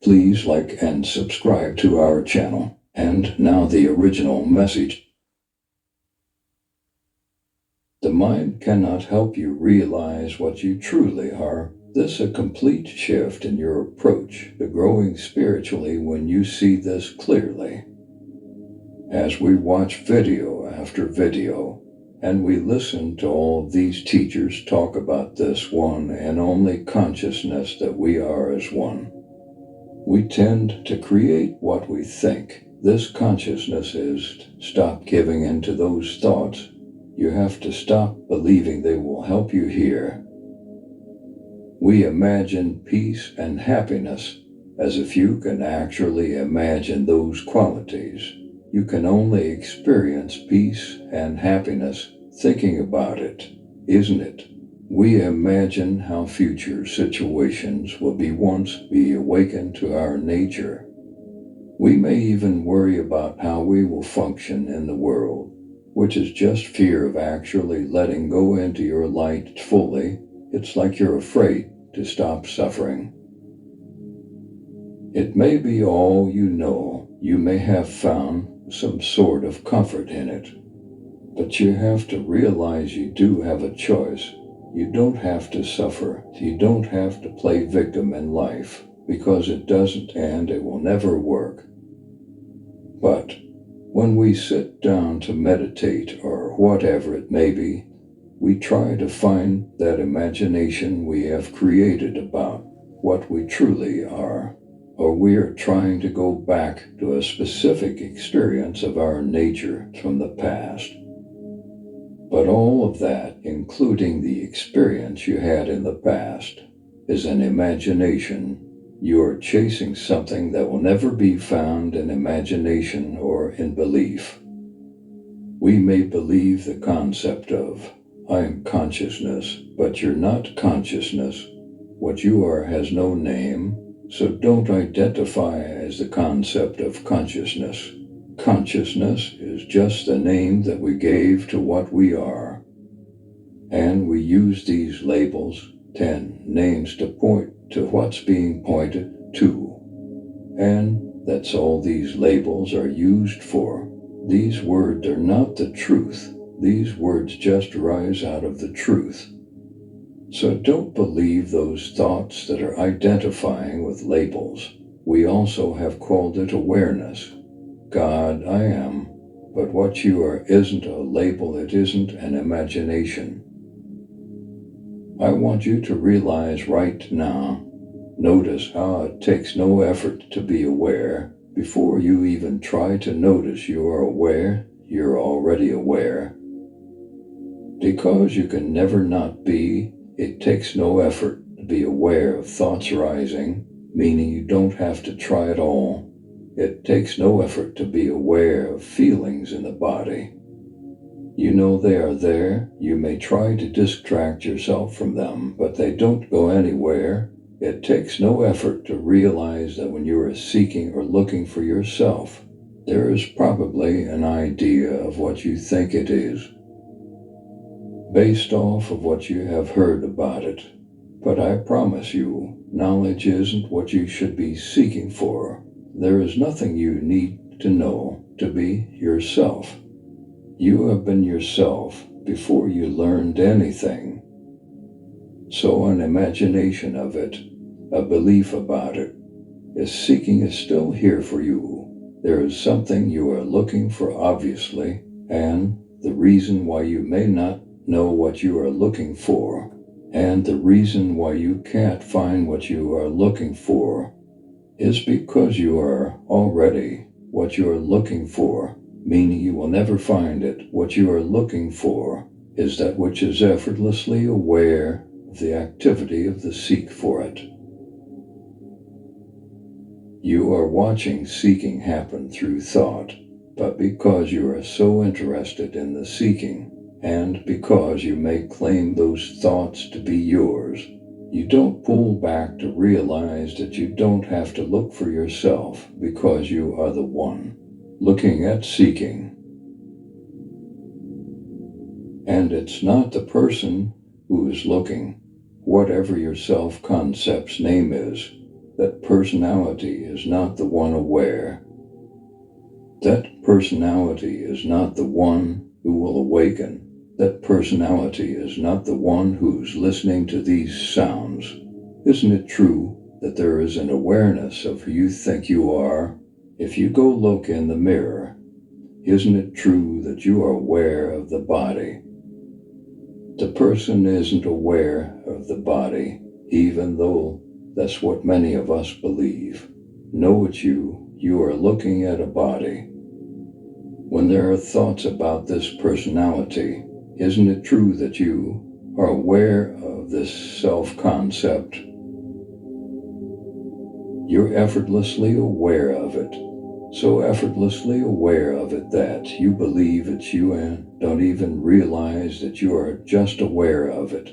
Please like and subscribe to our channel. And now the original message. The mind cannot help you realize what you truly are. This is a complete shift in your approach to growing spiritually when you see this clearly. As we watch video after video, and we listen to all of these teachers talk about this one and only consciousness that we are as one, we tend to create what we think this consciousness is. Stop giving in to those thoughts. You have to stop believing they will help you here. We imagine peace and happiness as if you can actually imagine those qualities. You can only experience peace and happiness thinking about it, isn't it? We imagine how future situations will be once we awaken to our nature. We may even worry about how we will function in the world, which is just fear of actually letting go into your light fully. It's like you're afraid to stop suffering. It may be all you know. You may have found some sort of comfort in it. But you have to realize you do have a choice. You don't have to suffer. You don't have to play victim in life, because it doesn't and it will never work. But when we sit down to meditate or whatever it may be, we try to find that imagination we have created about what we truly are, or we are trying to go back to a specific experience of our nature from the past. But all of that, including the experience you had in the past, is an imagination. You are chasing something that will never be found in imagination or in belief. We may believe the concept of, I am consciousness, but you're not consciousness. What you are has no name, so don't identify as the concept of consciousness. Consciousness is just the name that we gave to what we are. And we use these labels, 10 names, to point to what's being pointed to. And that's all these labels are used for. These words are not the truth. These words just rise out of the truth. So don't believe those thoughts that are identifying with labels. We also have called it awareness. God, I am. But what you are isn't a label. It isn't an imagination. I want you to realize right now, notice how it takes no effort to be aware. Before you even try to notice you are aware, you're already aware. Because you can never not be, it takes no effort to be aware of thoughts rising, meaning you don't have to try at all. It takes no effort to be aware of feelings in the body. You know they are there. You may try to distract yourself from them, but they don't go anywhere. It takes no effort to realize that when you are seeking or looking for yourself, there is probably an idea of what you think it is, based off of what you have heard about it. But I promise you, knowledge isn't what you should be seeking for. There is nothing you need to know to be yourself. You have been yourself before you learned anything. So an imagination of it, a belief about it, seeking is still here for you. There is something you are looking for, obviously, and the reason why you may not know what you are looking for, and the reason why you can't find what you are looking for, is because you are already what you are looking for, meaning you will never find it. What you are looking for is that which is effortlessly aware of the activity of the seek for it. You are watching seeking happen through thought, but because you are so interested in the seeking, and because you may claim those thoughts to be yours, you don't pull back to realize that you don't have to look for yourself because you are the one looking at seeking. And it's not the person who is looking, whatever your self-concept's name is. That personality is not the one aware. That personality is not the one who will awaken. That personality is not the one who's listening to these sounds. Isn't it true that there is an awareness of who you think you are? If you go look in the mirror, isn't it true that you are aware of the body? The person isn't aware of the body, even though that's what many of us believe. Know it's you. You are looking at a body. When there are thoughts about this personality, isn't it true that you are aware of this self-concept? You're effortlessly aware of it. So effortlessly aware of it that you believe it's you and don't even realize that you are just aware of it.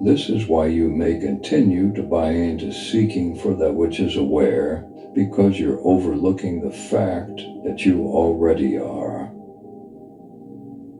This is why you may continue to buy into seeking for that which is aware, because you're overlooking the fact that you already are.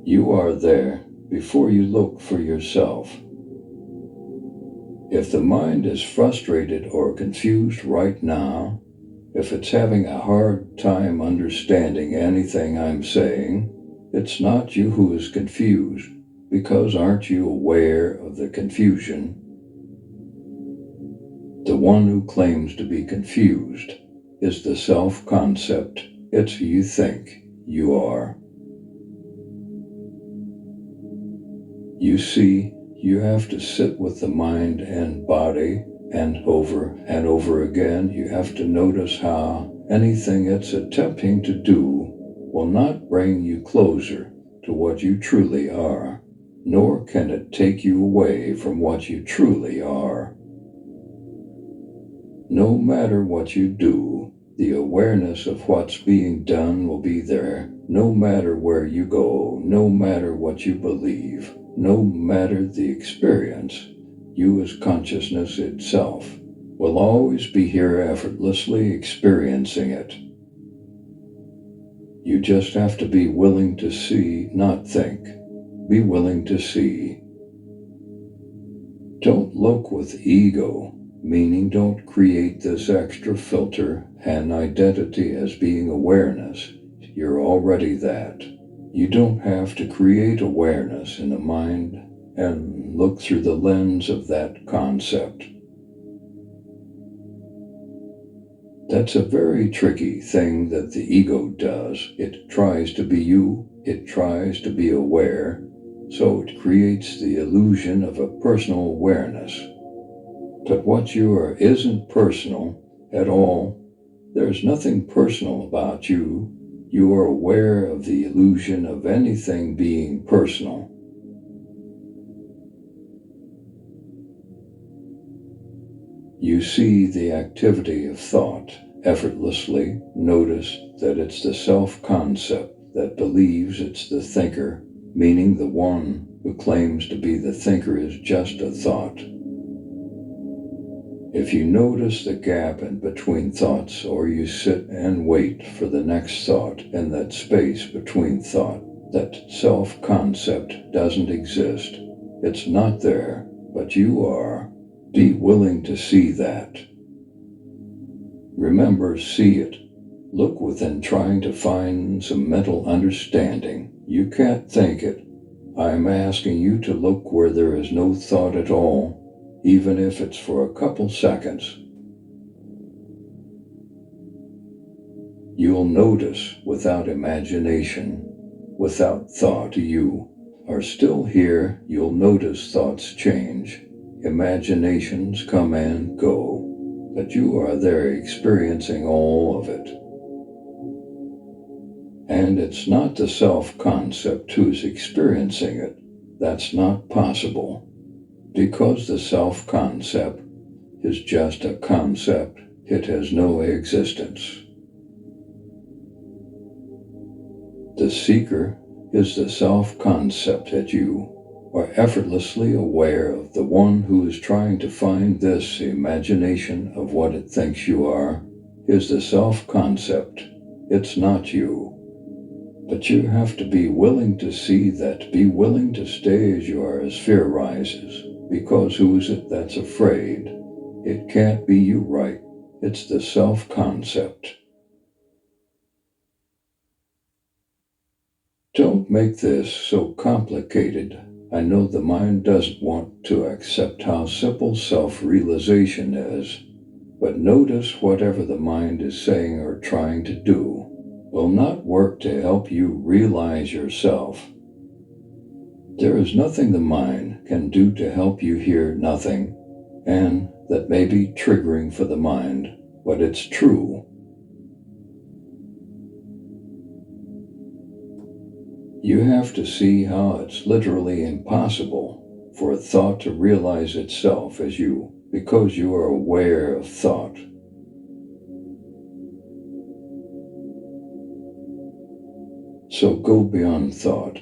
You are there before you look for yourself. If the mind is frustrated or confused right now, if it's having a hard time understanding anything I'm saying, it's not you who is confused, because aren't you aware of the confusion? The one who claims to be confused is the self-concept. It's who you think you are. You see, you have to sit with the mind and body, and over again you have to notice how anything it's attempting to do will not bring you closer to what you truly are, nor can it take you away from what you truly are. No matter what you do, the awareness of what's being done will be there, no matter where you go, no matter what you believe. No matter the experience, you as consciousness itself will always be here effortlessly experiencing it. You just have to be willing to see, not think. Be willing to see. Don't look with ego, meaning don't create this extra filter and identity as being awareness. You're already that. You don't have to create awareness in the mind and look through the lens of that concept. That's a very tricky thing that the ego does. It tries to be you, it tries to be aware, so it creates the illusion of a personal awareness. But what you are isn't personal at all. There's nothing personal about you. You are aware of the illusion of anything being personal. You see the activity of thought effortlessly. Notice that it's the self-concept that believes it's the thinker, meaning the one who claims to be the thinker is just a thought. If you notice the gap in between thoughts, or you sit and wait for the next thought in that space between thought, that self-concept doesn't exist. It's not there, but you are. Be willing to see that. Remember, see it. Look within, trying to find some mental understanding. You can't think it. I'm asking you to look where there is no thought at all, even if it's for a couple seconds. You'll notice without imagination, without thought, you are still here. You'll notice thoughts change, imaginations come and go, but you are there experiencing all of it. And it's not the self-concept who's experiencing it. That's not possible. Because the self-concept is just a concept, it has no existence. The seeker is the self-concept that you are effortlessly aware of, the one who is trying to find this imagination of what it thinks you are, is the self-concept. It's not you. But you have to be willing to see that, be willing to stay as you are as fear rises. because who is it that's afraid? It can't be you, right? It's the self-concept. Don't make this so complicated. I know the mind doesn't want to accept how simple self-realization is, but notice whatever the mind is saying or trying to do will not work to help you realize yourself. There is nothing the mind can do to help you hear nothing, and that may be triggering for the mind, but it's true. You have to see how it's literally impossible for a thought to realize itself as you, because you are aware of thought. So go beyond thought.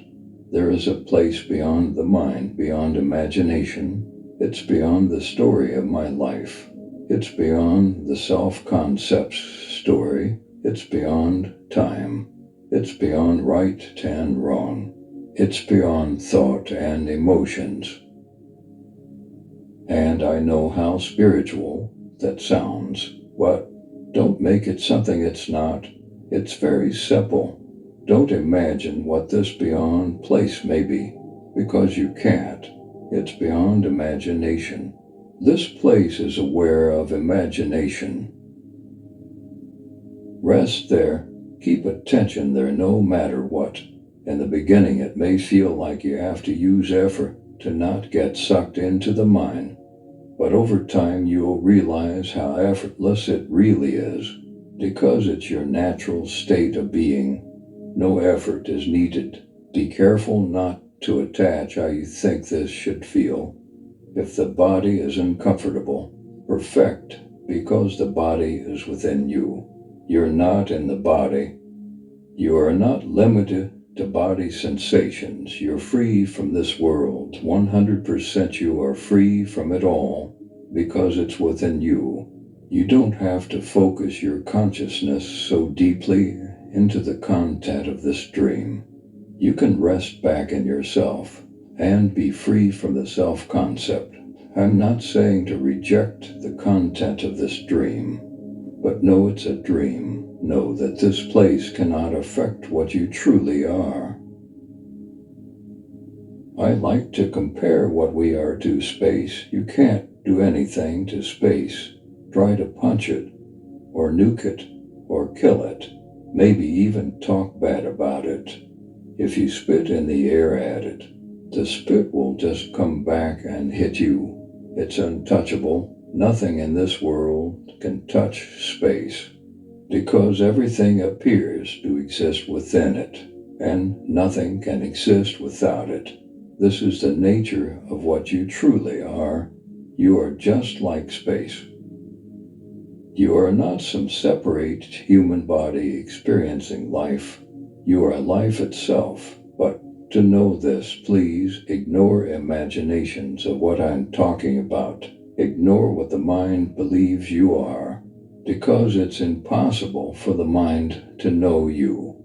There is a place beyond the mind, beyond imagination. It's beyond the story of my life. It's beyond the self-concept's story. It's beyond time. It's beyond right and wrong. It's beyond thought and emotions. And I know how spiritual that sounds, but don't make it something it's not. It's very simple. Don't imagine what this beyond place may be, because you can't. It's beyond imagination. This place is aware of imagination. Rest there. Keep attention there no matter what. In the beginning, it may feel like you have to use effort to not get sucked into the mind, but over time you'll realize how effortless it really is, because it's your natural state of being. No effort is needed. Be careful not to attach how you think this should feel. If the body is uncomfortable, perfect, because the body is within you. You're not in the body. You are not limited to body sensations. You're free from this world. 100% you are free from it all, because it's within you. You don't have to focus your consciousness so deeply into the content of this dream. You can rest back in yourself and be free from the self-concept. I'm not saying to reject the content of this dream, but know it's a dream. Know that this place cannot affect what you truly are. I like to compare what we are to space. You can't do anything to space. Try to punch it, or nuke it, or kill it. Maybe even talk bad about it. If you spit in the air at it, the spit will just come back and hit you. It's untouchable. Nothing in this world can touch space, because everything appears to exist within it, and nothing can exist without it. This is the nature of what you truly are. You are just like space. You are not some separate human body experiencing life. You are life itself. But to know this, please ignore imaginations of what I'm talking about. Ignore what the mind believes you are, because it's impossible for the mind to know you.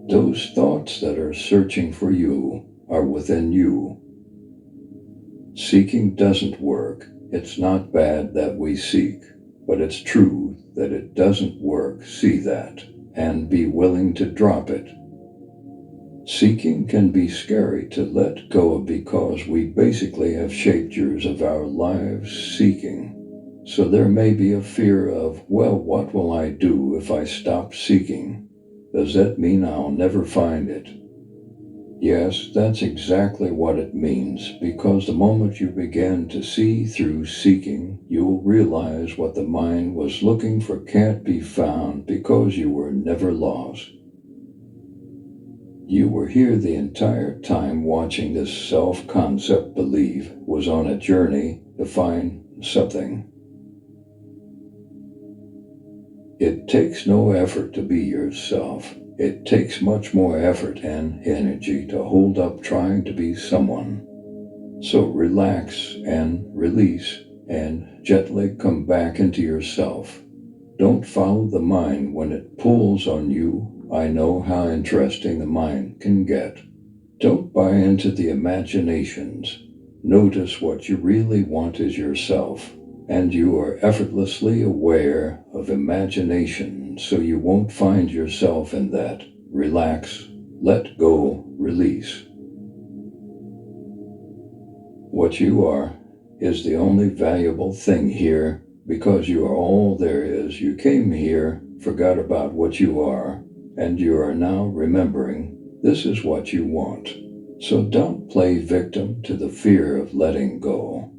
Those thoughts that are searching for you are within you. Seeking doesn't work. It's not bad that we seek, but it's true that it doesn't work. See that, and be willing to drop it. Seeking can be scary to let go of, because we basically have shaped years of our lives seeking. So there may be a fear of, well, what will I do if I stop seeking? Does that mean I'll never find it? Yes, that's exactly what it means, because the moment you begin to see through seeking, you'll realize what the mind was looking for can't be found, because you were never lost. You were here the entire time, watching this self-concept belief was on a journey to find something. It takes no effort to be yourself. It takes much more effort and energy to hold up trying to be someone. So relax and release and gently come back into yourself. Don't follow the mind when it pulls on you. I know how interesting the mind can get. Don't buy into the imaginations. Notice what you really want is yourself, and you are effortlessly aware of imagination, so you won't find yourself in that. Relax, let go, release. What you are is the only valuable thing here because you are all there is. You came here, forgot about what you are, and you are now remembering this is what you want. So don't play victim to the fear of letting go.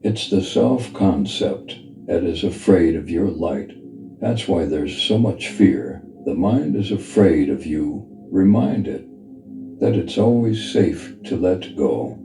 It's the self concept that is afraid of your light. That's why there's so much fear. The mind is afraid of you. Remind it that it's always safe to let go.